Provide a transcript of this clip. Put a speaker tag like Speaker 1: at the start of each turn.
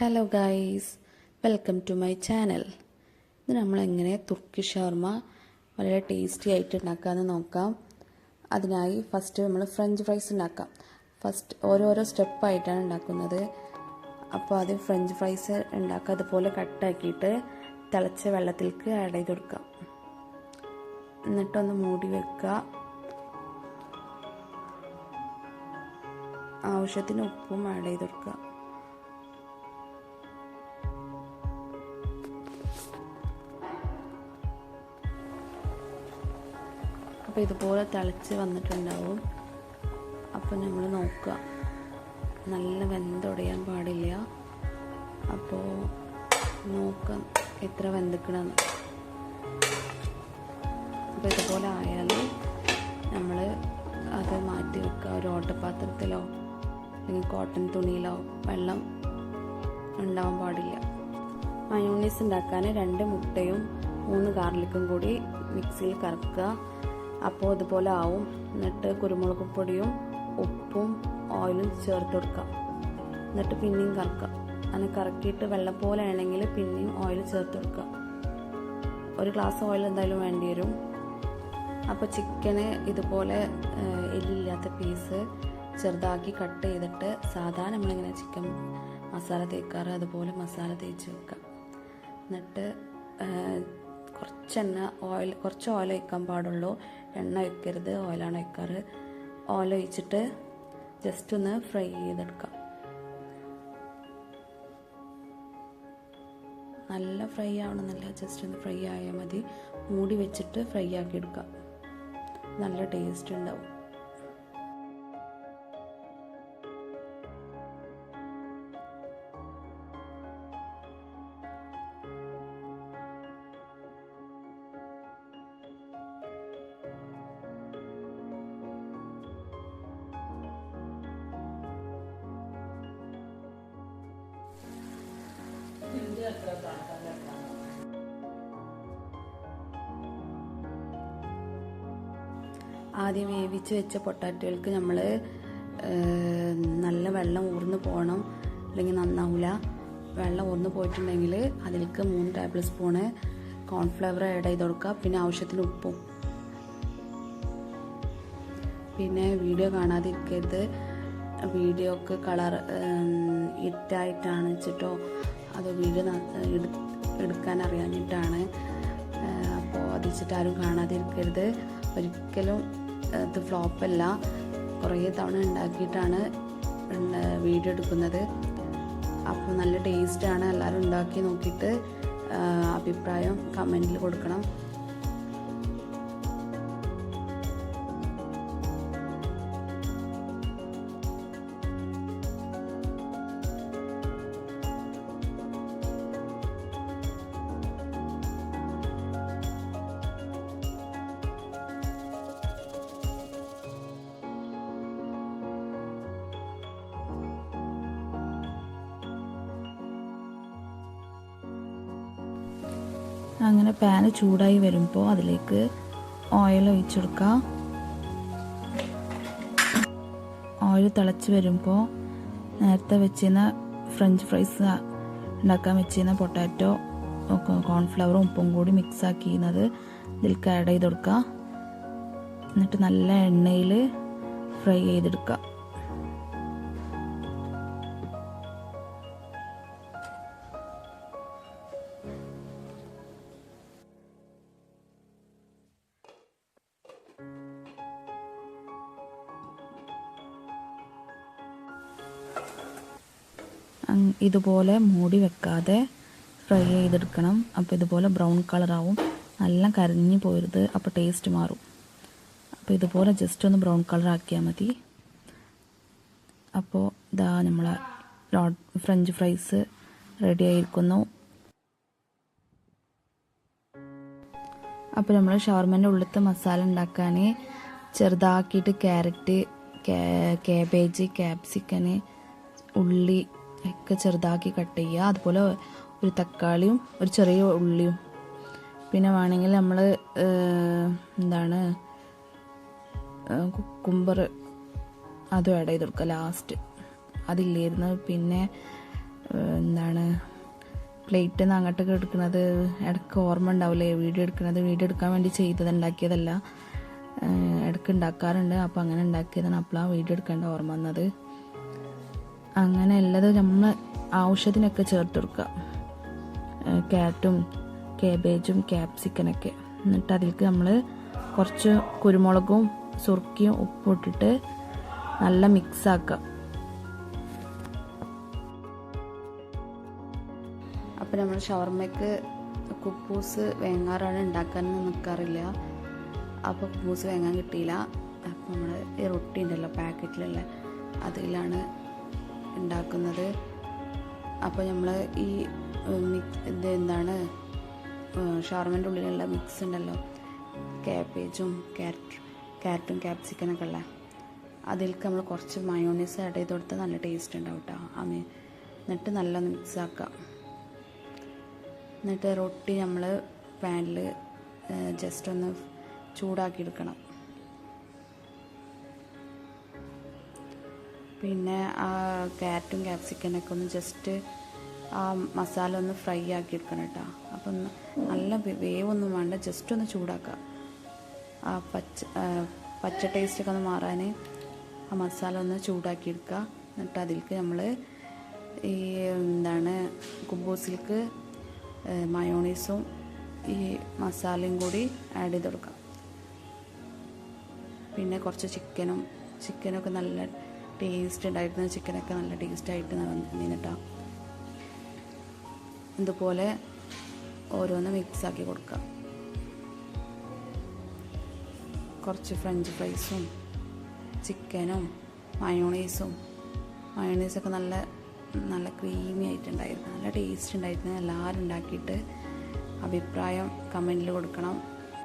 Speaker 1: Hello guys, welcome to my channel. ഇത് നമ്മളെങ്ങനെ തുർക്കി ഷവർമ വളരെ ടേസ്റ്റി ആയിട്ട് ഉണ്ടാക്കാമെന്ന് നോക്കാം. അതിനായി ഫസ്റ്റ് നമ്മൾ ഫ്രഞ്ച് ഫ്രൈസ് ഉണ്ടാക്കാം. ഫസ്റ്റ് ഓരോരോ സ്റ്റെപ്പായിട്ടാണ് ഉണ്ടാക്കുന്നത്. അപ്പോൾ ആദ്യം ഫ്രഞ്ച് ഫ്രൈസ് ഉണ്ടാക്കുക. അതുപോലെ കട്ടാക്കിയിട്ട് തിളച്ച വെള്ളത്തിലേക്ക് ആഡ് ചെയ്ത് കൊടുക്കാം. എന്നിട്ടൊന്ന് മൂടി വെക്കുക. ആവശ്യത്തിന് ഉപ്പും ആഡ് ചെയ്ത് കൊടുക്കുക. അപ്പോൾ ഇതുപോലെ തിളച്ച് വന്നിട്ടുണ്ടാവും. അപ്പോൾ നമ്മൾ നോക്കുക, നല്ല വെന്തുടയാൻ പാടില്ല. അപ്പോൾ നോക്കാം എത്ര വെന്തിക്കണമെന്ന്. അപ്പോൾ ഇതുപോലെ ആയാൽ നമ്മൾ അത് മാറ്റി വെക്കുക. ഒരു ഓട്ടപാത്രത്തിലോ അല്ലെങ്കിൽ കോട്ടൺ തുണിയിലോ വെള്ളം ഉണ്ടാവാൻ പാടില്ല. മയോണീസ് ഉണ്ടാക്കാൻ 2 മുട്ടയും 3 ഗാർലിക്കും കൂടി മിക്സിയിൽ കറക്കുക. അപ്പോൾ ഇതുപോലെ ആവും. എന്നിട്ട് കുരുമുളക് പൊടിയും ഉപ്പും ഓയിലും ചേർത്ത് കൊടുക്കുക. എന്നിട്ട് പിന്നെയും കറക്കുക. അങ്ങനെ കറക്കിയിട്ട് വെള്ളം പോലെ ആണെങ്കിൽ പിന്നെയും ഓയിൽ ചേർത്ത് കൊടുക്കുക. 1 ഗ്ലാസ് ഓയിൽ എന്തായാലും വേണ്ടി വരും. അപ്പോൾ ചിക്കന് ഇതുപോലെ എല്ലില്ലാത്ത പീസ് ചെറുതാക്കി കട്ട് ചെയ്തിട്ട് സാധാരണ നമ്മളിങ്ങനെ ചിക്കൻ മസാല തേക്കാറ് അതുപോലെ മസാല തേച്ച് വെക്കുക. എന്നിട്ട് കുറച്ച് ഓയിൽ ഒഴിക്കാൻ പാടുള്ളൂ. എണ്ണ ഒഴിക്കരുത്, ഓയിലാണ് ഒഴിക്കാറ്. ഓയിൽ ഒഴിച്ചിട്ട് ജസ്റ്റ് ഒന്ന് ഫ്രൈ ചെയ്തെടുക്കാം. നല്ല ഫ്രൈ ആവണമെന്നില്ല, ജസ്റ്റ് ഒന്ന് ഫ്രൈ ആയാൽ മതി. മൂടി വെച്ചിട്ട് ഫ്രൈ ആക്കി എടുക്കാം. നല്ല ടേസ്റ്റ് ഉണ്ടാവും. ആദ്യം വേവിച്ച് വെച്ച പൊട്ടാറ്റോകൾക്ക് നമ്മൾ നല്ല വെള്ളം ഊർന്ന് പോകണം, അല്ലെങ്കിൽ നന്നാവില്ല. വെള്ളം ഊർന്ന് പോയിട്ടുണ്ടെങ്കിൽ അതിലേക്ക് 3 ടേബിൾ സ്പൂണ് കോൺഫ്ലവർ ആഡ് ചെയ്ത് കൊടുക്കുക. പിന്നെ ആവശ്യത്തിന് ഉപ്പും. പിന്നെ വീഡിയോ കാണാതിരിക്കരുത്. വീഡിയോക്ക് കളർ ഇറ്റായിട്ടാണ് വെച്ചിട്ടോ അത് വീഡിയോ എടുക്കാൻ അറിയാഞ്ഞിട്ടാണ്. അപ്പോൾ അത് വെച്ചിട്ട് ആരും കാണാതിരിക്കരുത്. ഒരിക്കലും ഇത് ഫ്ലോപ്പല്ല. കുറേ തവണ ഉണ്ടാക്കിയിട്ടാണ് വീഡിയോ എടുക്കുന്നത്. അപ്പോൾ നല്ല ടേസ്റ്റാണ്. എല്ലാവരും ഉണ്ടാക്കി നോക്കിയിട്ട് അഭിപ്രായം കമൻറ്റിൽ കൊടുക്കണം. അങ്ങനെ പാന് ചൂടായി വരുമ്പോൾ അതിലേക്ക് ഓയിൽ ഒഴിച്ചെടുക്കുക. ഓയിൽ തിളച്ച് വരുമ്പോൾ നേരത്തെ വെച്ചിരുന്ന ഫ്രഞ്ച് ഫ്രൈസ് ഉണ്ടാക്കാൻ വെച്ചിരുന്ന പൊട്ടാറ്റോ കോൺഫ്ലവറും ഉപ്പും കൂടി മിക്സ് ആക്കിയിരുന്നത് ഇതിലേക്ക് ആഡ് ചെയ്ത് കൊടുക്കുക. എന്നിട്ട് നല്ല എണ്ണയിൽ ഫ്രൈ ചെയ്തെടുക്കുക. ഇതുപോലെ മൂടി വെക്കാതെ ഫ്രൈ ചെയ്തെടുക്കണം. അപ്പോൾ ഇതുപോലെ ബ്രൗൺ കളറാവും. നല്ല കരിഞ്ഞു പോരുത്, അപ്പോൾ ടേസ്റ്റ് മാറും. അപ്പോൾ ഇതുപോലെ ജസ്റ്റ് ഒന്ന് ബ്രൗൺ കളർ ആക്കിയാൽ മതി. അപ്പോൾ ഇതാ നമ്മളെ ഫ്രഞ്ച് ഫ്രൈസ് റെഡി ആയിരിക്കുന്നു. അപ്പോൾ നമ്മൾ ഷവർമേൻ്റെ ഉള്ളിലത്തെ മസാല ഉണ്ടാക്കാൻ ചെറുതാക്കിയിട്ട് ക്യാരറ്റ്, കാബേജ്, ക്യാപ്സിക്കന്, ഉള്ളി ഒക്കെ ചെറുതാക്കി കട്ട് ചെയ്യുക. അതുപോലെ ഒരു തക്കാളിയും ഒരു ചെറിയ ഉള്ളിയും. പിന്നെ വേണമെങ്കിൽ നമ്മൾ കുക്കുംബർ അതും ആഡ് ചെയ്ത് കൊടുക്കുക ലാസ്റ്റ്. അതില്ലായിരുന്നു. പിന്നെ പ്ലേറ്റിൽ നിന്ന് അങ്ങോട്ടൊക്കെ എടുക്കുന്നത് ഇടയ്ക്ക് ഓർമ്മ ഉണ്ടാവില്ലേ, വീഡിയോ എടുക്കാൻ വേണ്ടി ഉണ്ടാക്കിയതല്ല, ഇടയ്ക്ക് ഉണ്ടാക്കാറുണ്ട്. അപ്പോൾ അങ്ങനെ ഉണ്ടാക്കിയതാണ്. അപ്പോഴാണ് വീഡിയോ എടുക്കേണ്ട ഓർമ്മ വന്നത്. അങ്ങനെ ഉള്ളത് നമ്മൾ ആവശ്യത്തിനൊക്കെ ചേർത്ത് കൊടുക്കുക, ക്യാരറ്റും കാബേജും ക്യാപ്സിക്കനൊക്കെ. എന്നിട്ട് അതിലേക്ക് നമ്മൾ കുറച്ച് കുരുമുളകും സുർക്കയും ഉപ്പും ഇട്ടിട്ട് നല്ല മിക്സ് ആക്കുക. അപ്പോൾ നമ്മൾ ഷവർമ്മയ്ക്ക് കുബൂസ് വേങ്ങാറാണ്, ഉണ്ടാക്കാനൊന്നും നിൽക്കാറില്ല. അപ്പോൾ കുബൂസ് വേങ്ങാൻ കിട്ടിയില്ല. അപ്പോൾ നമ്മൾ ഈ റൊട്ടി ഉണ്ടല്ലോ പാക്കറ്റിലുള്ള, അതിലാണ് ഉണ്ടാക്കുന്നത്. അപ്പോൾ നമ്മൾ ഈ എന്താണ് ഷവർമ്മൻ്റെ ഉള്ളിലുള്ള മിക്സ് ഉണ്ടല്ലോ, കാബേജും ക്യാരറ്റും ക്യാപ്സിക്കനൊക്കെ ഉള്ള, അതിലേക്ക് നമ്മൾ കുറച്ച് മയോണൈസ് ആഡ് ചെയ്ത് കൊടുത്താൽ നല്ല ടേസ്റ്റ് ഉണ്ടാവും കേട്ടോ. എന്നിട്ട് നല്ലൊന്ന് മിക്സ് ആക്കുക. എന്നിട്ട് റൊട്ടി നമ്മൾ പാനിൽ ജസ്റ്റ് ഒന്ന് ചൂടാക്കി എടുക്കണം. പിന്നെ ആ ക്യാരറ്റും ക്യാപ്സിക്കനൊക്കെ ഒന്ന് ജസ്റ്റ് ആ മസാല ഒന്ന് ഫ്രൈ ആക്കി എടുക്കണം കേട്ടോ. അപ്പം നല്ല വേവൊന്നും വേണ്ട, ജസ്റ്റ് ഒന്ന് ചൂടാക്കുക. ആ പച്ച ടേസ്റ്റൊക്കെ ഒന്ന് മാറാൻ ആ മസാല ഒന്ന് ചൂടാക്കി എടുക്കുക. എന്നിട്ട് അതിലേക്ക് നമ്മൾ ഈ കുബൂസിലേക്ക് മയോണൈസും ഈ മസാലയും കൂടി ആഡ് ചെയ്ത് കൊടുക്കാം. പിന്നെ കുറച്ച് ചിക്കനൊക്കെ നല്ല ടേസ്റ്റ് ഉണ്ടായിരുന്നു. ചിക്കനൊക്കെ നല്ല ടേസ്റ്റായിട്ട് നിന്നിട്ടാ. ഇതുപോലെ ഓരോന്ന് മിക്സാക്കി കൊടുക്കുക. കുറച്ച് ഫ്രഞ്ച് ഫ്രൈസും ചിക്കനും മയോണൈസൊക്കെ നല്ല ക്രീമി ആയിട്ടുണ്ടായിരുന്നു, നല്ല ടേസ്റ്റ് ഉണ്ടായിരുന്നു. എല്ലാവരും ഉണ്ടാക്കിയിട്ട് അഭിപ്രായം കമൻറ്റിൽ കൊടുക്കണം.